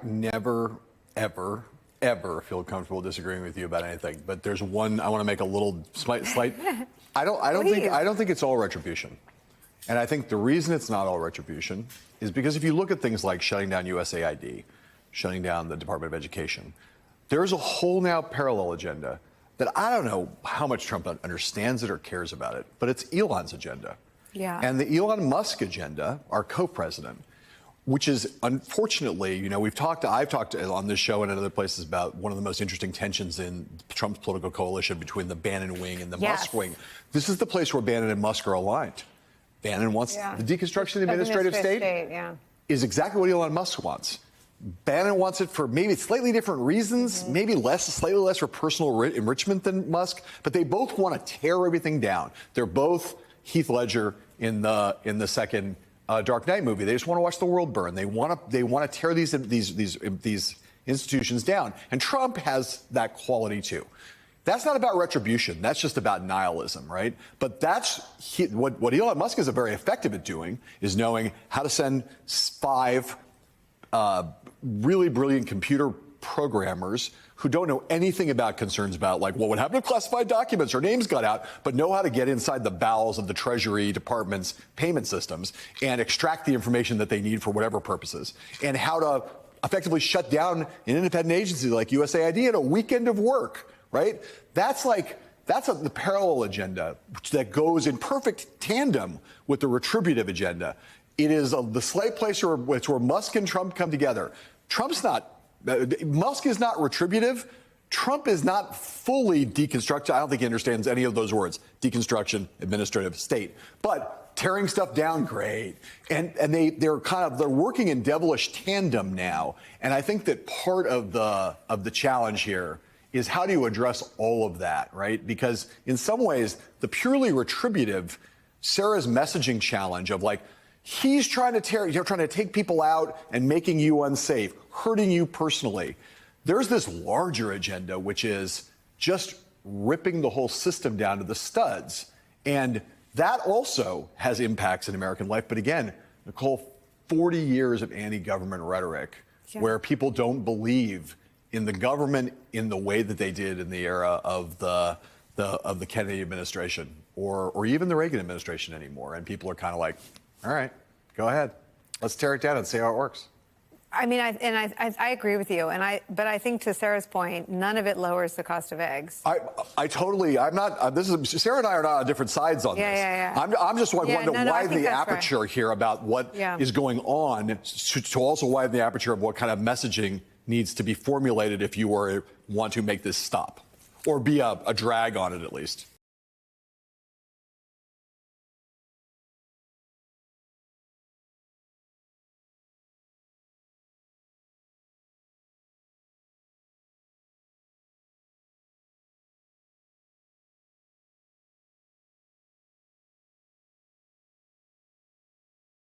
never, ever, ever feel comfortable disagreeing with you about anything. But there's one I want to make a little slight. I don't think it's all retribution. And I think the reason it's not all retribution is because if you look at things like shutting down USAID, shutting down the Department of Education, there's a whole now parallel agenda that I don't know how much Trump understands it or cares about it, but it's Elon's agenda. Yeah. And the Elon Musk agenda, our co-president, which is unfortunately, you know, I've talked on this show and in other places about one of the most interesting tensions in Trump's political coalition between the Bannon wing and the Musk wing. This is the place where Bannon and Musk are aligned. Bannon wants the deconstruction of the administrative state is exactly what Elon Musk wants. Bannon wants it for maybe slightly different reasons, maybe slightly less for personal enrichment than Musk, but they both want to tear everything down. They're both Heath Ledger in the second Dark Knight movie. They just want to watch the world burn. They want to tear these institutions down. And Trump has that quality too. That's not about retribution. That's just about nihilism, right? But what Elon Musk is very effective at doing is knowing how to send 5 really brilliant computer programmers who don't know anything about concerns about like what would happen if classified documents or names got out, but know how to get inside the bowels of the Treasury Department's payment systems and extract the information that they need for whatever purposes, and how to effectively shut down an independent agency like USAID in a weekend of work. Right? That's the parallel agenda that goes in perfect tandem with the retributive agenda. It is the slight place where Musk and Trump come together. Musk is not retributive. Trump is not fully deconstructed. I don't think he understands any of those words. Deconstruction, administrative state. But tearing stuff down, great. And they're working in devilish tandem now. And I think that part of the challenge here is how do you address all of that, right? Because in some ways, the purely retributive, Sarah's messaging challenge of like, he's trying to take people out and making you unsafe, hurting you personally. There's this larger agenda, which is just ripping the whole system down to the studs. And that also has impacts in American life. But again, Nicole, 40 years of anti-government rhetoric where people don't believe in the government in the way that they did in the era of the Kennedy administration or even the Reagan administration anymore. And people are kind of like, all right, go ahead. Let's tear it down and see how it works. I mean, I agree with you, but I think to Sarah's point, none of it lowers the cost of eggs. I'm not. Sarah and I are not on different sides on this. I'm just wanting to widen the aperture here about what is going on, to also widen the aperture of what kind of messaging needs to be formulated if you want to make this stop or be a drag on it at least.